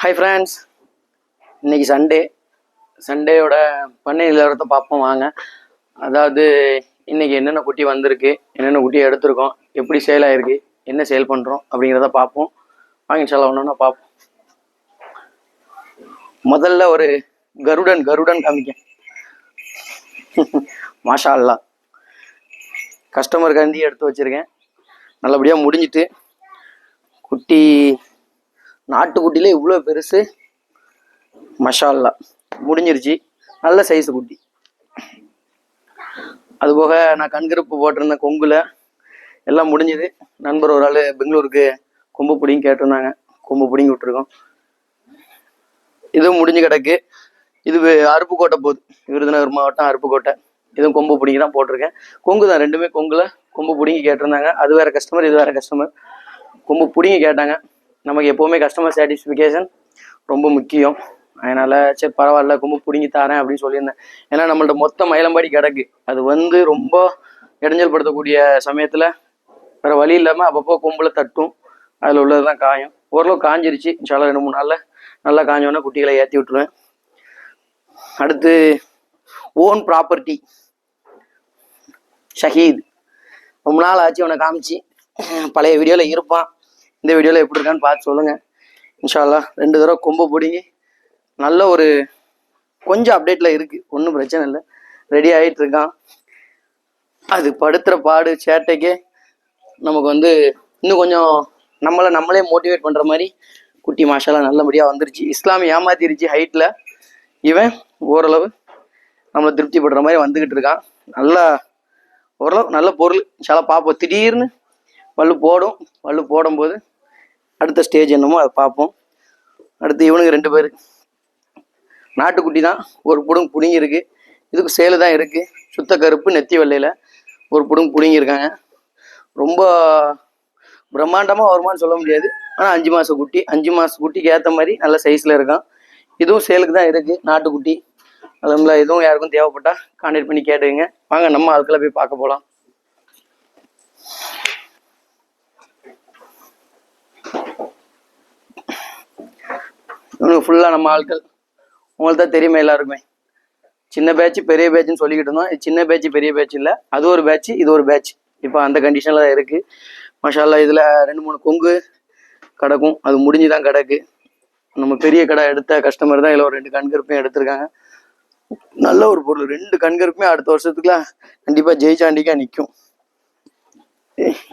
Hi friends, இன்னைக்கு சண்டேயோட பண்ணை நிலவரத்தை பார்ப்போம் வாங்க. அதாவது இன்னைக்கு என்னென்ன குட்டி வந்திருக்கு, என்னென்ன குட்டி எடுத்திருக்கோம், எப்படி சேல் ஆயிருக்கு, என்ன சேல் பண்ணுறோம் அப்படிங்கிறத பார்ப்போம் வாங்க. இன்ஷால்லா ஒன்றுன்னா பார்ப்போம். முதல்ல ஒரு கருடன் காமிக்க. மாஷா அல்லா, கஸ்டமருக்காண்டி எடுத்து வச்சுருக்கேன். நல்லபடியாக முடிஞ்சிட்டு குட்டி நாட்டுக்குட்டியிலே இவ்வளோ பெருசு, மஷா அல்லா முடிஞ்சிருச்சு. நல்ல சைஸு குட்டி. அதுபோக நான் கண்கருப்பு போட்டிருந்தேன் கொங்குல எல்லாம் முடிஞ்சுது. நண்பர் ஒரு ஆள் பெங்களூருக்கு கொம்பு பிடிங்கி கேட்டிருந்தாங்க, கொம்பு பிடிங்கி விட்டுருக்கோம். இதுவும் முடிஞ்சு கிடக்கு. இது அருப்புக்கோட்டை போகுது, விருதுநகர் மாவட்டம் அருப்புக்கோட்டை. இதுவும் கொம்பு பிடிங்கி தான் போட்டிருக்கேன். கொங்கு தான், ரெண்டுமே கொங்குல கொம்பு பிடிங்கி கேட்டிருந்தாங்க. அது வேற கஸ்டமர், இது வேற கஸ்டமர். கொம்பு பிடிங்கி கேட்டாங்க. நமக்கு எப்போவுமே கஸ்டமர் சாட்டிஸ்ஃபிகேஷன் ரொம்ப முக்கியம். அதனால் சரி பரவாயில்ல கொம்பு பிடிங்கி தரேன் அப்படின்னு சொல்லியிருந்தேன். ஏன்னா நம்மள்ட்ட மொத்த மயிலம்பாடி கிடக்கு. அது ரொம்ப இடைஞ்சல் படுத்தக்கூடிய சமயத்தில் வேறு வழி இல்லாமல் அப்பப்போ கொம்பில் தட்டும். அதில் உள்ளது தான் காயம். ஓரளவு காஞ்சிருச்சு. இன்ஷால்லா 2-3 நாளில் நல்லா காஞ்சோன்னா குட்டிகளை ஏற்றி விட்டுருவேன். அடுத்து ஓன் ப்ராப்பர்ட்டி ஷஹீத். ரொம்ப நாள் ஆச்சு அவனை காமிச்சு. பழைய வீடியோவில் இருப்பான். இந்த வீடியோவில் எப்படி இருக்கான்னு பார்த்து சொல்லுங்கள். இன்ஷால்லா 2 தடவை கொம்பை பிடிங்கி நல்ல ஒரு கொஞ்சம் அப்டேட்டில் இருக்குது. ஒன்றும் பிரச்சனை இல்லை, ரெடி ஆகிட்டு இருக்கான். அது படுத்துகிற பாடு சேட்டைக்கே நமக்கு இன்னும் கொஞ்சம் நம்மளே மோட்டிவேட் பண்ணுற மாதிரி குட்டி மாஷாலா நல்லபடியாக வந்துருச்சு. இஸ்லாமிய ஏமாத்திருச்சு ஹைட்டில். இவன் ஓரளவு நம்மளை திருப்திப்படுற மாதிரி வந்துக்கிட்டு இருக்கான். ஓரளவு நல்ல பொருள். இன்ஷால்லா பார்ப்போம். திடீர்னு பல்லு போடும்போது அடுத்த ஸ்டேஜ் என்னமோ அதை பார்ப்போம். அடுத்து இவனுக்கு 2 பேர் நாட்டுக்குட்டி தான். ஒரு புடுங்க பிடுங்கிருக்கு. இதுக்கு சேலு தான் இருக்குது. சுத்த கருப்பு நெத்தி வெள்ளையில் ஒரு புடுங்க பிடுங்கியிருக்காங்க. ரொம்ப பிரம்மாண்டமாக வருமானு சொல்ல முடியாது. ஆனால் 5 மாத குட்டி. 5 மாத குட்டிக்கு ஏற்ற மாதிரி நல்ல சைஸில் இருக்கான். இதுவும் சேலுக்கு தான் இருக்குது, நாட்டுக்குட்டி. அதுல எதுவும் யாருக்கும் தேவைப்பட்டா கான்டாக்ட் பண்ணி கேட்டுங்க. வாங்க நம்ம ஆட்களை போய் பார்க்க போகலாம். இவனுக்கு ஃபுல்லாக நம்ம ஆட்கள் உங்களுக்கு தான் தெரியுமா எல்லாருக்குமே. சின்ன பேட்ச் பெரிய பேட்ச்னு சொல்லிக்கிட்டு இருந்தோம். இது சின்ன பேட்ச் பெரிய பேட்ச் இல்லை, அது ஒரு பேட்ச் இது ஒரு பேட்ச். இப்போ அந்த கண்டிஷனில் தான் இருக்குது. மாஷால்லா இதில் 2-3 கொங்கு கிடக்கும். அது முடிஞ்சு தான் கிடக்கு. நம்ம பெரிய கடை எடுத்த கஸ்டமர் தான் இதில் ஒரு 2 கண்கருப்பையும் எடுத்திருக்காங்க. நல்ல ஒரு பொருள். 2 கண்கருப்புமே அடுத்த வருஷத்துக்குலாம் கண்டிப்பாக ஜெயிச்சாண்டிக்காக நிற்கும்.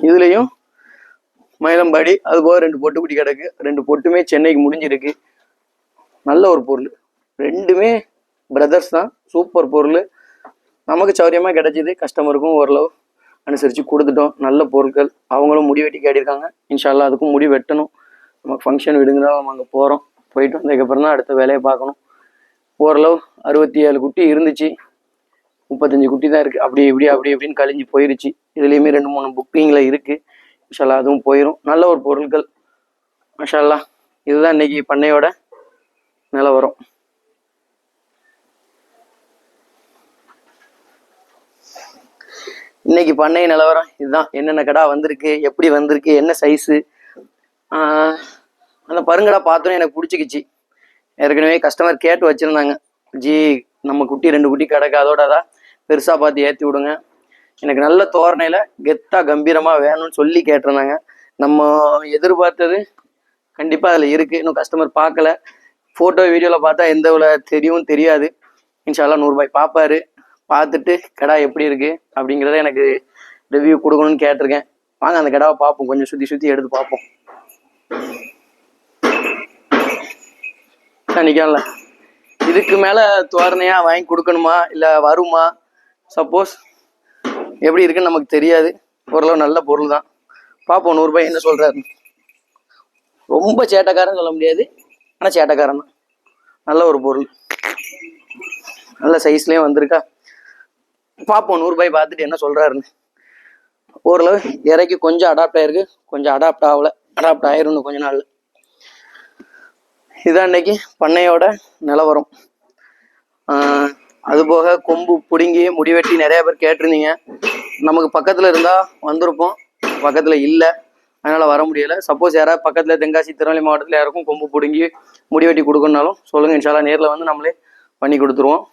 இதுலேயும் மயிலம்பாடி அதுபோக 2 பொட்டுக்குட்டி கிடக்கு. 2 பொட்டுமே சென்னைக்கு முடிஞ்சிருக்கு. நல்ல ஒரு பொருள். 2மே பிரதர்ஸ் தான். சூப்பர் பொருள். நமக்கு சௌரியமாக கிடைச்சிது. கஸ்டமருக்கும் ஓரளவு அனுசரித்து கொடுத்துட்டோம். நல்ல பொருட்கள். அவங்களும் முடி வெட்டி கேட்டிருக்காங்க. இன்ஷால்லா அதுக்கும் முடி வெட்டணும். நமக்கு ஃபங்க்ஷன் விடுங்கிறதா நம்ம அங்கே போகிறோம். போயிட்டு வந்ததுக்கப்புறம் தான் அடுத்த வேலையை பார்க்கணும். ஓரளவு 67 குட்டி இருந்துச்சு. 35 குட்டி தான் இருக்குது. அப்படி இப்படின்னு கழிஞ்சு போயிருச்சு. இதுலேயுமே 2-3 புக்கிங்கில் இருக்குது. இன்ஷால்லா அதுவும் போயிடும். நல்ல ஒரு பொருட்கள் மாஷால்லா. இதுதான் இன்னைக்கு பண்ணையோட நிலவரம். இன்னைக்கு பண்ணை நிலவரம் இதுதான். என்னென்ன கடா வந்திருக்கு, எப்படி வந்திருக்கு, என்ன சைஸு. அந்த பருங்கடா பார்த்தோன்னே எனக்கு பிடிச்சிக்கிச்சு. ஏற்கனவே கஸ்டமர் கேட்டு வச்சுருந்தாங்க, ஜி நம்ம குட்டி 2 குட்டி கிடக்கு, அதோட தான் பெருசாக பார்த்து ஏற்றி விடுங்க. எனக்கு நல்ல தோரணையில் கெத்தாக கம்பீரமாக வேணும்னு சொல்லி கேட்டிருந்தாங்க. நம்ம எதிர்பார்த்தது கண்டிப்பாக அதில் இருக்குது. இன்னும் கஸ்டமர் பார்க்கல. ஃபோட்டோ வீடியோவில் பார்த்தா எந்த தெரியும் தெரியாது. இன்ஷால்லா 100 ரூபாய் பார்ப்பாரு. பார்த்துட்டு கடா எப்படி இருக்குது அப்படிங்கிறத எனக்கு ரிவ்யூ கொடுக்கணும்னு கேட்டிருக்கேன். வாங்க அந்த கடாவை பார்ப்போம். கொஞ்சம் சுற்றி எடுத்து பார்ப்போம். நிற்கல. இதுக்கு மேலே தோரணையாக வாங்கி கொடுக்கணுமா இல்லை வருமா, சப்போஸ் எப்படி இருக்குன்னு நமக்கு தெரியாது. ஓரளவு நல்ல பொருள் தான். பார்ப்போம் 100 ரூபாய் என்ன சொல்கிறாரு. ரொம்ப சேட்டைக்காரன்னு சொல்ல முடியாது, ஆனால் சேட்டைக்காரன் தான். நல்ல ஒரு பொருள். நல்ல சைஸ்லேயும் வந்திருக்கா. பார்ப்போம் 100 ரூபாய் பார்த்துட்டு என்ன சொல்கிறாருன்னு. ஓரளவு இறக்கி கொஞ்சம் அடாப்ட் ஆகிருக்கு, கொஞ்சம் அடாப்ட் ஆகலை. அடாப்ட் ஆயிரும் கொஞ்ச நாள். இதுதான் இன்னைக்கு பண்ணையோட நிலவரம். அதுபோக கொம்பு பிடுங்கி முடிவெட்டி நிறைய பேர் கேட்டிருந்தீங்க. நமக்கு பக்கத்தில் இருந்தால் வந்திருப்போம், பக்கத்தில் இல்லை. அதனால் வர முடியலை. சப்போஸ் யாராவது பக்கத்தில் தென்காசி திருநெல்வேலி மாவட்டத்தில் யாருக்கும் கொம்பு பிடுங்கி முடி வெட்டி கொடுக்கணுனாலும் சொல்லுங்கள். இன்ஷால்லா நேரில் வந்து நம்மளே பண்ணி கொடுத்துருவோம்.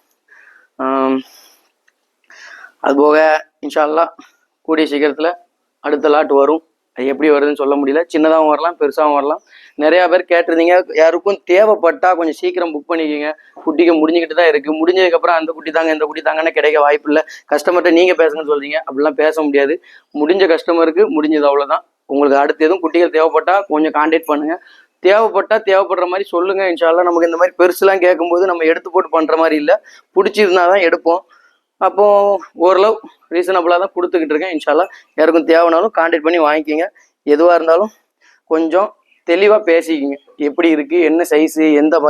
அதுபோக இன்ஷால்லா கூடிய சீக்கிரத்தில் அடுத்த லாட் வரும். அது எப்படி வருதுன்னு சொல்ல முடியல. சின்னதாகவும் வரலாம், பெருசாகவும் வரலாம். நிறையா பேர் கேட்டிருந்தீங்க. யாருக்கும் தேவைப்பட்டால் கொஞ்சம் சீக்கிரம் புக் பண்ணிக்கோங்க. குட்டிக்கு முடிஞ்சுக்கிட்டு தான் இருக்குது. முடிஞ்சதுக்கப்புறம் அந்த குட்டி தாங்க இந்த குட்டி தாங்கன்னு கிடைக்க வாய்ப்பு இல்லை. கஸ்டமர்கிட்ட நீங்கள் பேசுங்கன்னு சொல்கிறீங்க. அப்படிலாம் பேச முடியாது. முடிஞ்ச கஸ்டமருக்கு முடிஞ்சது, அவ்வளோதான். உங்களுக்கு அடுத்து எதுவும் குட்டிகள் தேவைப்பட்டால் கொஞ்சம் கான்டாக்ட் பண்ணுங்கள். தேவைப்படுற மாதிரி சொல்லுங்கள். இன்ஷால்லா நமக்கு இந்த மாதிரி பெருசுலாம் கேட்கும்போது நம்ம எடுத்து போட்டு பண்ணுற மாதிரி இல்லை. பிடிச்சிருந்தா தான் எடுப்போம். அப்போது ஓரளவு ரீசனபிளாக தான் கொடுத்துக்கிட்டு இருக்கேன். இன்ஷால்லா யாருக்கும் தேவைனாலும் கான்டாக்ட் பண்ணி வாங்கிக்கிங்க. எதுவாக இருந்தாலும் கொஞ்சம் தெளிவாக பேசிக்கிங்க. எப்படி இருக்குது, என்ன சைஸு,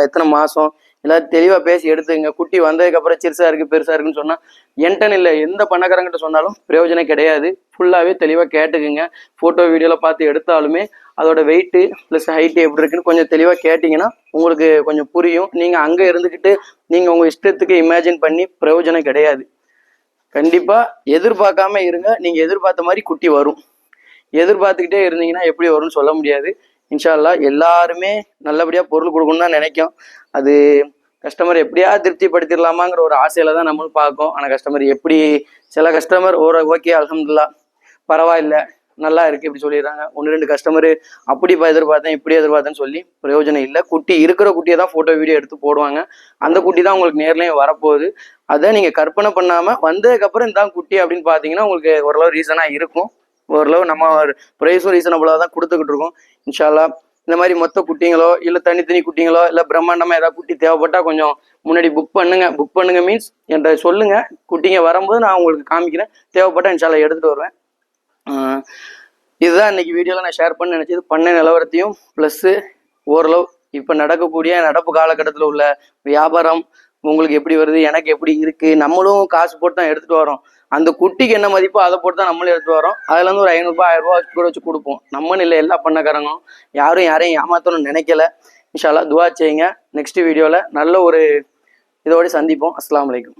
எத்தனை மாதம், எல்லாரும் தெளிவாக பேசி எடுத்துக்கங்க. குட்டி வந்ததுக்கப்புறம் சிறுசாக இருக்குது பெருசாக இருக்குன்னு சொன்னால் என்கிட்ட இல்லை, எந்த பண்ணக்காரங்கிட்ட சொன்னாலும் பிரயோஜனம் கிடையாது. ஃபுல்லாகவே தெளிவாக கேட்டுக்குங்க. ஃபோட்டோ வீடியோவில் பார்த்து எடுத்தாலுமே அதோட வெயிட்டு ப்ளஸ் ஹைட்டு எப்படி இருக்குன்னு கொஞ்சம் தெளிவாக கேட்டிங்கன்னா உங்களுக்கு கொஞ்சம் புரியும். நீங்கள் அங்கே இருந்துக்கிட்டு நீங்கள் உங்கள் இஷ்டத்துக்கு இமேஜின் பண்ணி பிரயோஜனம் கிடையாது. கண்டிப்பாக எதிர்பார்க்காம இருங்க. நீங்கள் எதிர்பார்த்த மாதிரி குட்டி வரும். எதிர்பார்த்துக்கிட்டே இருந்தீங்கன்னா எப்படி வரும்னு சொல்ல முடியாது. இன்ஷால்லா எல்லாருமே நல்லபடியாக பொருள் கொடுக்கணும்னு தான் நினைக்கும். அது கஸ்டமர் எப்படியா திருப்திப்படுத்திடலாமாங்கிற ஒரு ஆசையில தான் நம்மளும் பார்க்கும். ஆனால் கஸ்டமர் எப்படி, சில கஸ்டமர் ஓகே அல்ஹம்துலில்லாஹ் பரவாயில்ல நல்லா இருக்குது இப்படி சொல்லிடுறாங்க. 1-2 கஸ்டமர் அப்படி எதிர்பார்த்தேன் இப்படி எதிர்பார்த்தேன்னு சொல்லி பிரயோஜனம் இல்லை. குட்டி இருக்கிற குட்டியை தான் ஃபோட்டோ வீடியோ எடுத்து போடுவாங்க. அந்த குட்டி தான் உங்களுக்கு நேர்லையும் வரப்போகுது. அதை நீங்கள் கற்பனை பண்ணாமல் வந்ததுக்கப்புறம் இந்த குட்டி அப்படின்னு பார்த்தீங்கன்னா உங்களுக்கு ஓரளவு ரீசனாக இருக்கும். ஓரளவு நம்ம ப்ரைஸும் ரீசனபுளாக தான் கொடுத்துக்கிட்டு இருக்கோம். இன்ஷால்லா இந்த மாதிரி மொத்த குட்டிங்களோ இல்லை தனித்தனி குட்டிங்களோ இல்லை பிரம்மாண்டமாக ஏதாவது குட்டி தேவைப்பட்டால் கொஞ்சம் முன்னாடி புக் பண்ணுங்க மீன்ஸ் என்கிட்ட சொல்லுங்கள். குட்டிங்க வரும்போது நான் உங்களுக்கு காமிக்கிறேன். தேவைப்பட்டால் இன்ஷால்லா எடுத்துகிட்டு வருவேன். இதுதான் இன்னைக்கு வீடியோவில் நான் ஷேர் பண்ண நினச்சது. பண்ண நிலவரத்தையும் ப்ளஸ்ஸு ஓரளவு இப்போ நடக்கக்கூடிய நடப்பு காலகட்டத்தில் உள்ள வியாபாரம் உங்களுக்கு எப்படி வருது, எனக்கு எப்படி இருக்குது. நம்மளும் காசு போட்டு தான் எடுத்துகிட்டு வரோம். அந்த குட்டிக்கு என்ன மதிப்போ அதை போட்டு தான் நம்மளும் எடுத்துகிட்டு வரோம். அதுலேருந்து ஒரு 500 ரூபா 1000 ரூபா கூட வச்சு கொடுப்போம். நம்மன்னு இல்லை, எல்லா பண்ணக்காரங்களும் யாரையும் ஏமாற்றணும்னு நினைக்கல. இன்ஷா அல்லாஹ் துஆ செய்யுங்க. நெக்ஸ்ட் வீடியோவில் நல்ல ஒரு இதோடு சந்திப்போம். அஸ்ஸலாமு அலைக்கும்.